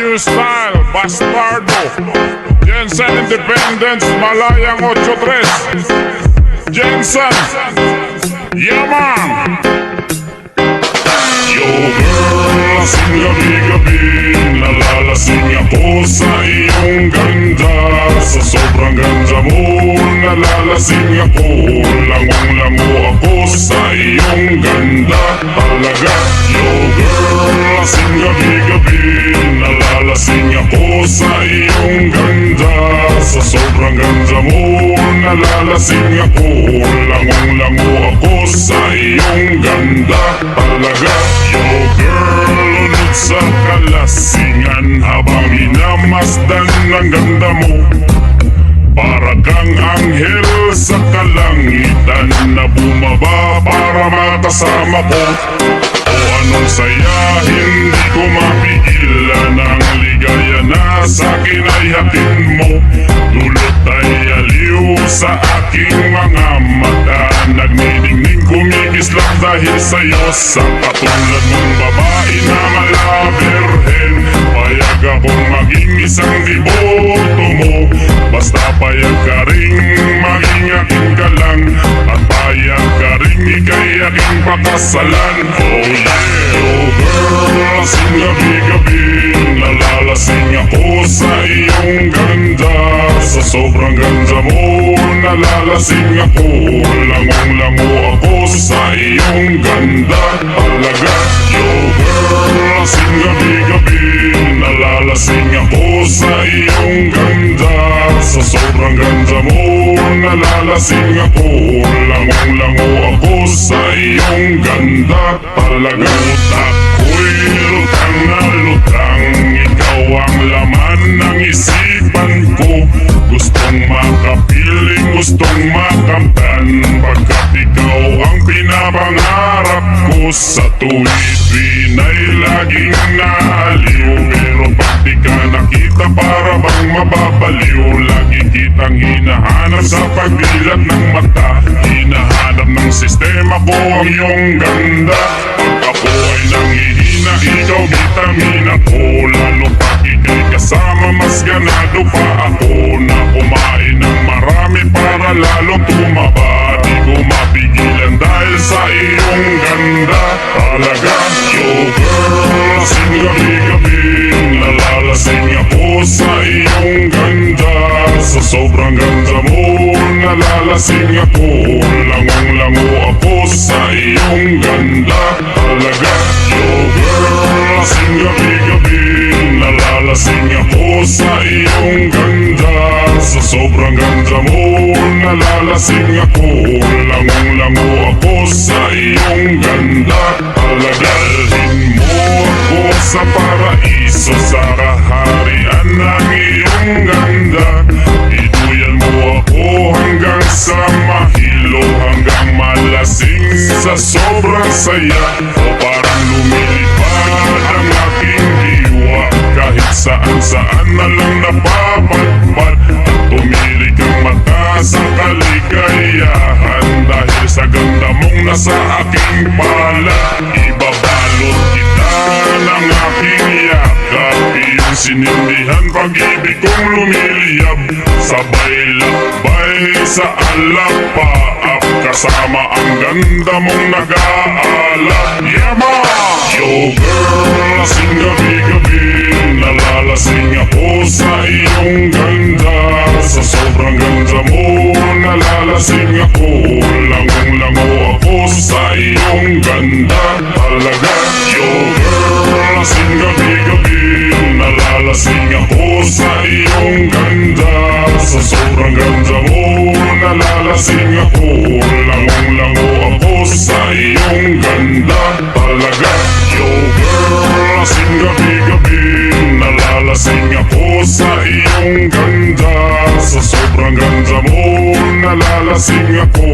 New Style, Bastardo, Jensen Independence, Malayang 83, Jensen, yeah man. Yo girl, lasing gabi-gabi, nalalasing ako sa iyong ganda. Sa sobrang ganda mo, nalalasing ako, langong-lango ako sa iyong ganda. Talaga, yo girl, lasing gabi-gabi, nalalasing ako sa iyong ganda. Sa sobrang ganda mo, nalalasing ako, langong-lango ako sa iyong ganda. Talaga, yo girl, lunod sa kalasingan habang minamasdan ang ganda mo. Para kang anghel sa kalangitan na bumaba para makasama ko. O anong saya, hindi ko mapigilan ang ligaya na sa'kin ay hatid mo. Dulot ay aliw sa aking mga mata, nagniningning kumikislap dahil sa'yo. Sa katulad mong babae na malaberhen, payag akong maging isang deboto mo. Basta payag ka rin maging aking galang, at payag ka rin ika'y aking pakasalan. Oh yeah, oh girl, lasing gabi-gabi, nalalasing ako sa iyong ganda. Sa sobrang ganda mo, nalalasing ako, langong-lango ako sa iyong ganda. Talaga, yo girl, lasing gabi-gabi, nalalasing ako sa iyong ganda. Sa sobrang ganda mo, nalalasing ako, langong-lango ako sa iyong ganda. Talaga, ako'y lutang na lutang, ikaw ang laman ng isipan ko. Gustong makapiling, gustong makamtan, pagkat ikaw ang pinapangarap ko. Sa tuwid ay laging naaliw, pero pag di ka nakita para bang mababaliw. Lagi kitang hinahanap sa pagdilat ng mata, hinahanap ng sistema ko ang iyong ganda. Pag ako ay nangihina, ikaw vitamina ko. Lalo pag ika'y kasama, mas ganado pa ako na kumain ng marami para lalong tumaba. Di ko mapigilan dahil sa iyong ganda. Talaga, yo girl, lasing gabi-gabi, nalalasing ako sa iyong ganda. Sa sobrang ganda mo, nalalasing ako, langong-lango ako sa iyong ganda. Talaga, yo girl, lasing gabi-gabi, nalalasing ako sa iyong ganda. Sa sobrang ganda mo, nalalasing ako, langong-lango ako sa iyong ganda. Talaga, dalhin mo ako sa paraiso, sa kaharian ng iyong ganda. Iduyan mo ako hanggang sa mahilo, hanggang malasing sa sobrang saya. O parang lumilipad ang aking diwa, kahit saan-saan na lang napapadpad. Tumirik ang mata sa kaligayahan, dahil sa ganda mong nasa aking pala. Ibabalot kita ng aking yakap, iyong sinindihan pag-ibig kong lumiliyab. Sabay lakbay sa alapaap, kasama ang ganda mong nag-aalap. Yeah man! Yo girl, lasing gabi-gabi, nalalasing ako sa iyong ganda. Sa sobrang ganda mo, nalalasing ako, langong-lango ako sa iyong ganda. Talaga, yo girl, lasing gabi-gabi, nalalasing ako sa iyong ganda. Sa sobrang ganda mo, nalalasing ako, langong-lango ako sa iyong ganda. Talaga, yo girl, lasing gabi-gabi, nalalasing ako sa iyong ganda. Sa sobrang ganda mo, nalalasing ako,